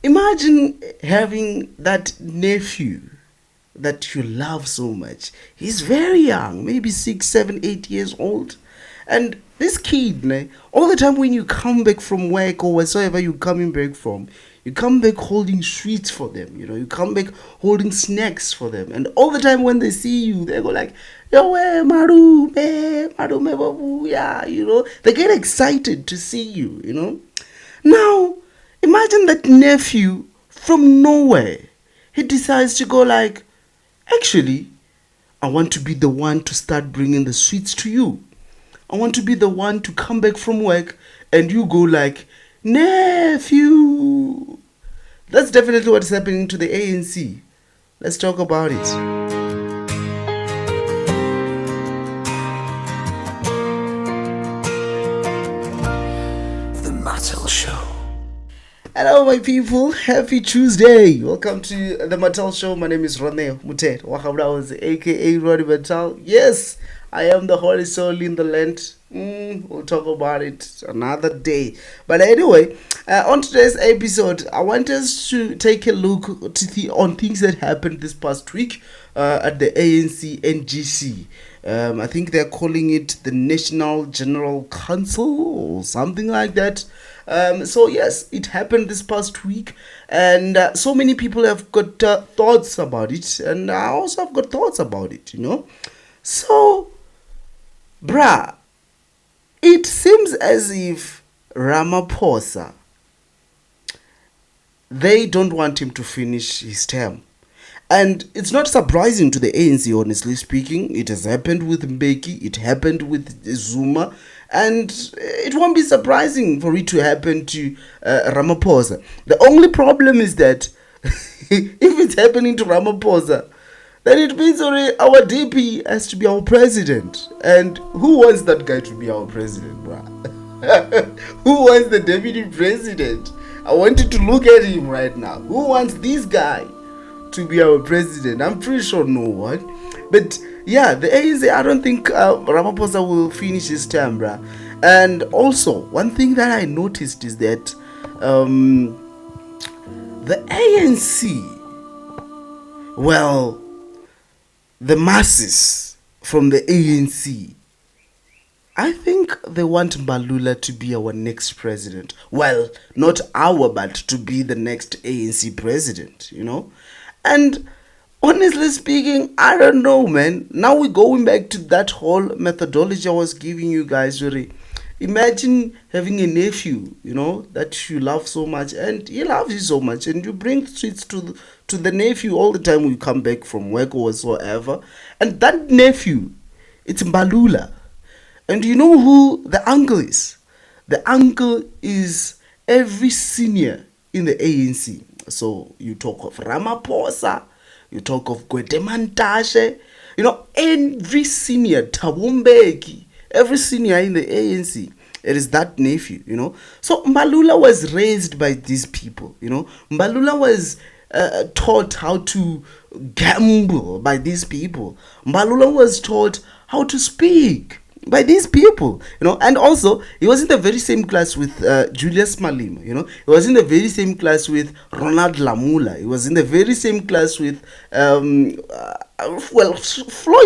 Imagine having that nephew that you love so much. He's very young, maybe 6, 7, 8 years old. And this kid, all the time when you come back from work or wherever you're coming back from, you come back holding sweets for them, you come back holding snacks for them. And all the time when they see you, they go like, yo, marume, marume babuya, they get excited to see you. Now, imagine that nephew from nowhere. He decides to go like, actually, I want to be the one to start bringing the sweets to you. I want to be the one to come back from work and you go like, nephew. That's definitely what's happening to the ANC. Let's talk about it. Hello my people, happy Tuesday. Welcome to the Mattel Show. My name is Rone Mutet Wahabrawaz, aka Roddy Mattel. Yes, I am the Holy Soul in the land. We'll talk about it another day. But anyway, on today's episode, I want us to take a look on things that happened this past week at the ANC NGC. I think they're calling it the National General Council or something like that. So yes, it happened this past week, and so many people have got thoughts about it, and I also have got thoughts about it, So, bruh, it seems as if Ramaphosa, they don't want him to finish his term. And it's not surprising to the ANC, honestly speaking. It has happened with Mbeki, it happened with Zuma, and it won't be surprising for it to happen to Ramaphosa. The only problem is that if it's happening to Ramaphosa, then it means our DP has to be our president. And who wants that guy to be our president, bruh? Who wants the deputy president? I want you to look at him right now. Who wants this guy to be our president? I'm pretty sure no one. But yeah, the ANC, I don't think Ramaphosa will finish his term, bruh. And also, one thing that I noticed is that the ANC, well, the masses from the ANC, I think they want Mbalula to be our next president. Well, not our, but to be the next ANC president, And honestly speaking, I don't know, man. Now we're going back to that whole methodology I was giving you guys. Imagine having a nephew, that you love so much, and he loves you so much, and you bring sweets to the nephew all the time when you come back from work or whatsoever. And that nephew, it's Mbalula. And you know who the uncle is? The uncle is every senior in the ANC. So you talk of Ramaphosa, you talk of Gwedemantashe, every senior, Tabumbeki, every senior in the ANC, it is that nephew, So Mbalula was raised by these people, Mbalula was taught how to gamble by these people. Mbalula was taught how to speak by these people, and also he was in the very same class with Julius Malema, he was in the very same class with Ronald Lamula, he was in the very same class with Floyd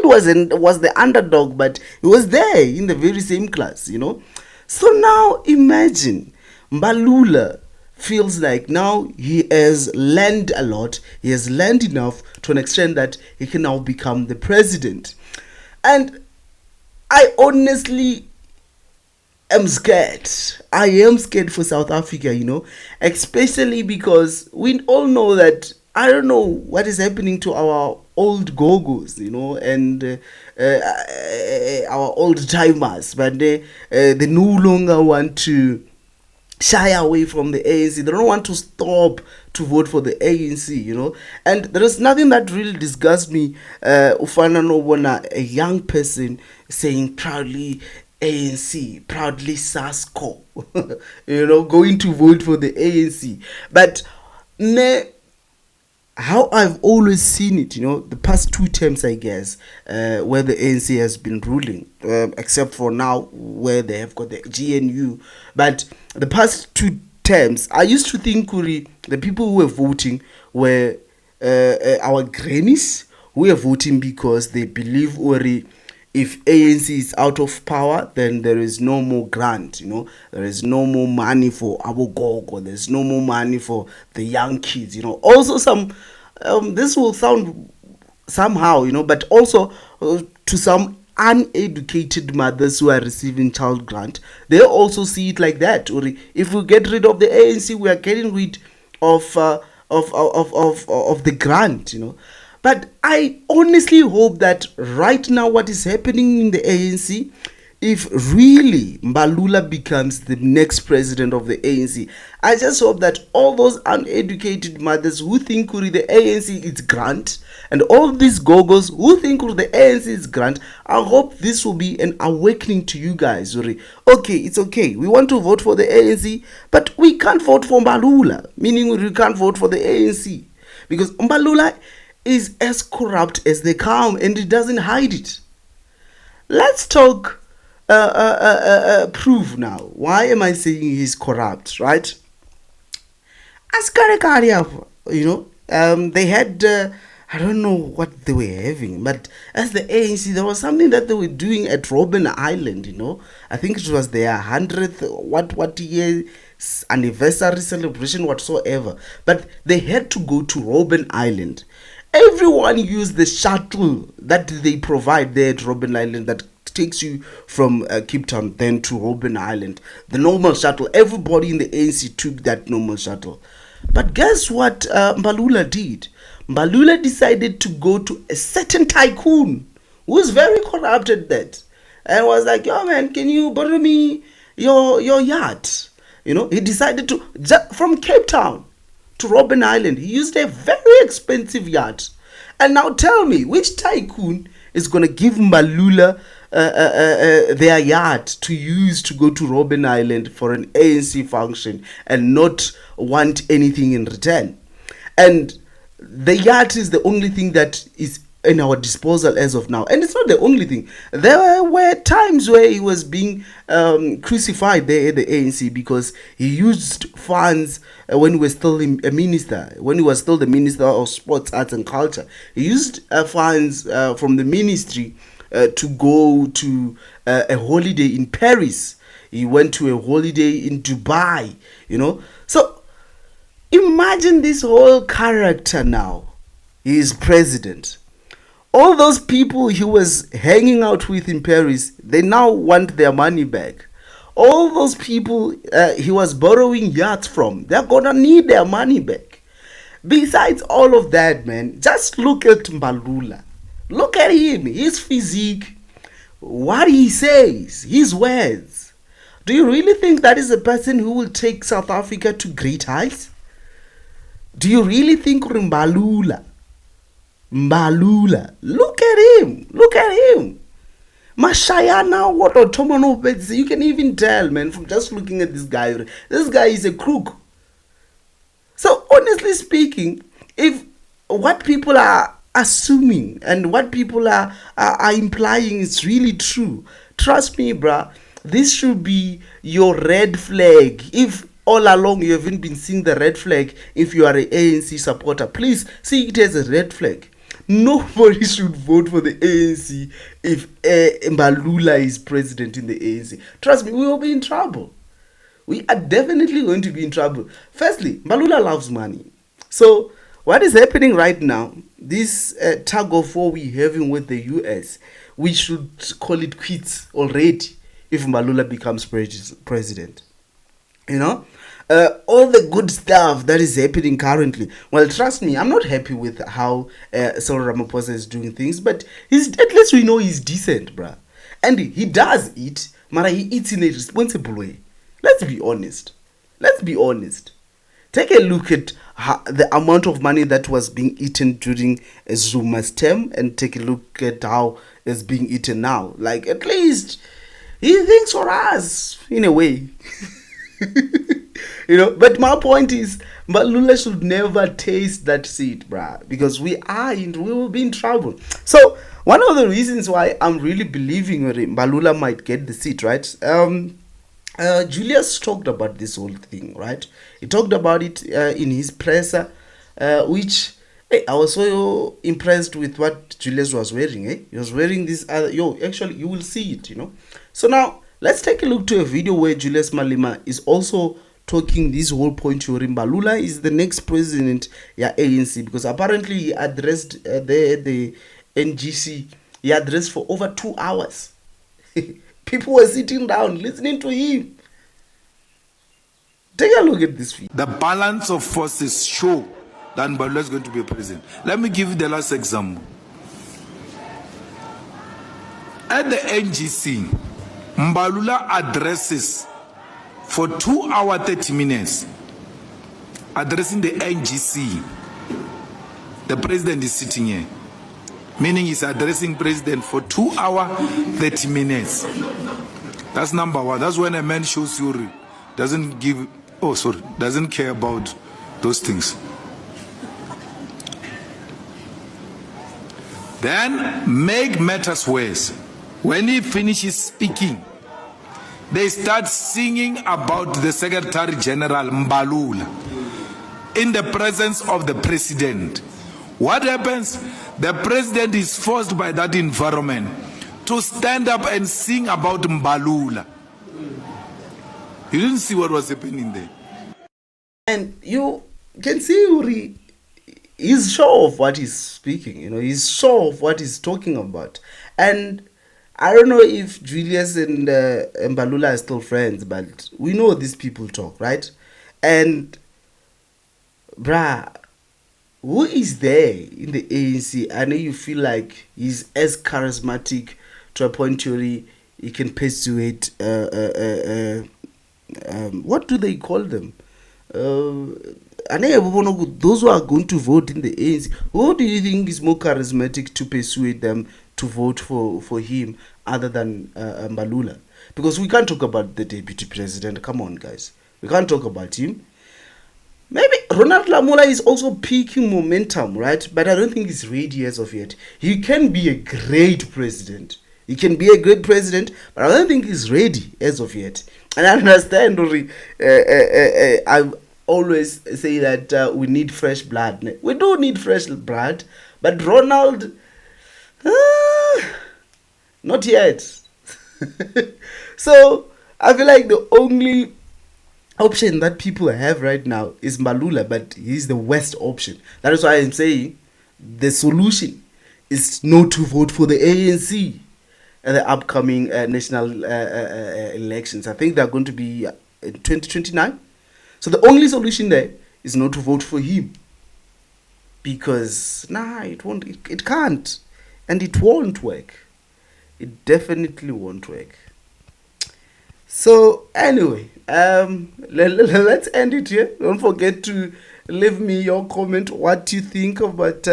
was the underdog, but he was there in the very same class, So now imagine Mbalula feels like now he has learned a lot, he has learned enough to an extent that he can now become the president. And I honestly am scared. I am scared for South Africa, especially because we all know that, I don't know what is happening to our old gogos, and our old timers, but they no longer want to shy away from the ANC. They don't want to stop to vote for the ANC, And there is nothing that really disgusts me, ufana no a young person saying proudly ANC, proudly SASCO, going to vote for the ANC. But how I've always seen it, the past 2 terms, I guess, where the ANC has been ruling, except for now where they have got the GNU. But the past two terms, I used to think Kuri, the people who were voting were our grannies who were voting because they believe Uri, if ANC is out of power, then there is no more grant, there is no more money for our gogo, there's no more money for the young kids, Also, this will sound somehow, but also to some uneducated mothers who are receiving child grant, they also see it like that. Or if we get rid of the ANC, we are getting rid of the grant, But I honestly hope that right now what is happening in the ANC, if really Mbalula becomes the next president of the ANC, I just hope that all those uneducated mothers who think the ANC is grant, and all these gogos who think the ANC is grant, I hope this will be an awakening to you guys. Okay, it's okay. We want to vote for the ANC, but we can't vote for Mbalula, meaning we can't vote for the ANC. Because Mbalula is as corrupt as they come, and it doesn't hide it. Let's talk proof now. Why am I saying he's corrupt, right? As Karikaria, they had, I don't know what they were having, but as the ANC, there was something that they were doing at Robben Island, I think it was their 100th, what year anniversary celebration whatsoever. But they had to go to Robben Island. Everyone used the shuttle that they provide there at Robben Island that takes you from Cape Town then to Robben Island. The normal shuttle. Everybody in the ANC took that normal shuttle. But guess what Mbalula did? Mbalula decided to go to a certain tycoon who was very corrupt at that. And was like, yo man, can you borrow me your yacht? He decided to, from Cape Town to Robben Island, he used a very expensive yacht. And now tell me, which tycoon is going to give Mbalula their yacht to use to go to Robben Island for an ANC function and not want anything in return? And the yacht is the only thing that is in our disposal as of now. And it's not the only thing. There were times where he was being crucified there at the ANC because he used funds when he was still a minister, when he was still the Minister of Sports, Arts and Culture. He used funds from the ministry to go to a holiday in Paris. He went to a holiday in Dubai, So imagine this whole character now. He is president. All those people he was hanging out with in Paris, they now want their money back. All those people he was borrowing yachts from, they're gonna need their money back. Besides all of that, man, just look at Mbalula. Look at him, his physique, what he says, his words. Do you really think that is a person who will take South Africa to great heights? Do you really think Mbalula, look at him. Mashayana, what Otomano, you can even tell, man, from just looking at this guy. This guy is a crook. So, honestly speaking, if what people are assuming and what people are implying is really true, trust me, bruh, this should be your red flag. If all along you haven't been seeing the red flag, if you are an ANC supporter, please see it as a red flag. Nobody should vote for the ANC if Mbalula is president in the ANC. Trust me, we will be in trouble. We are definitely going to be in trouble. Firstly, Mbalula loves money. So, what is happening right now, this tug of war we're having with the US, we should call it quits already if Mbalula becomes president. All the good stuff that is happening currently. Well, trust me, I'm not happy with how Cyril Ramaphosa is doing things, but at least we know he's decent, bruh. And he does eat, but he eats in a responsible way. Let's be honest. Take a look at the amount of money that was being eaten during Zuma's term, and take a look at how it's being eaten now. Like, at least he thinks for us, in a way. But my point is, Mbalula should never taste that seed, bruh, because we will be in trouble. So one of the reasons why I'm really believing Mbalula might get the seat, right? Julius talked about this whole thing, right? He talked about it in his presser, which hey, I was so impressed with what Julius was wearing. He was wearing this other. Actually, you will see it. So now let's take a look to a video where Julius Malema is also talking this whole point. Mbalula is the next president, yeah, ANC, because apparently he addressed the NGC. He addressed for over 2 hours. People were sitting down listening to him. Take a look at this video. The balance of forces show that Mbalula is going to be a president. Let me give you the last example. At the NGC, Mbalula addresses for 2 hours 30 minutes, addressing the NGC. The president is sitting here, meaning he's addressing president for 2 hours 30 minutes. That's number one. That's when a man shows you doesn't care about those things. Then make matters worse. When he finishes speaking, they start singing about the Secretary General Mbalula in the presence of the president. What happens? The president is forced by that environment to stand up and sing about Mbalula. You didn't see what was happening there. And you can see Uri, he's sure of what he's speaking. He's sure of what he's talking about. And I don't know if Julius and Mbalula are still friends, but we know these people talk, right? And, bruh, who is there in the ANC? I know you feel like he's as charismatic to a point where he can persuade, what do they call them? I know those who are going to vote in the ANC. Who do you think is more charismatic to persuade them to vote for him other than Mbalula? Because we can't talk about the deputy president. Come on, guys. We can't talk about him. Maybe Ronald Lamola is also peaking momentum, right? But I don't think he's ready as of yet. He can be a great president. But I don't think he's ready as of yet. And I understand, I always say that we need fresh blood. We do need fresh blood, but Ronald, not yet. So I feel like the only option that people have right now is Mbalula, but he's the worst option. That is why I'm saying the solution is not to vote for the ANC at the upcoming national elections. I think they're going to be in 2029. So the only solution there is not to vote for him, because it can't, and it won't work. It definitely won't work. So anyway, let's end it here. Don't forget to leave me your comment, what you think about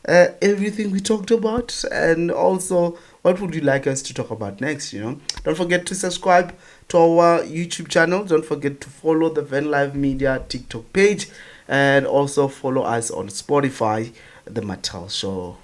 everything we talked about, and also what would you like us to talk about next. Don't forget to subscribe to our YouTube channel. Don't forget to follow the Van Live Media TikTok page, and also follow us on Spotify, The Mattel Show.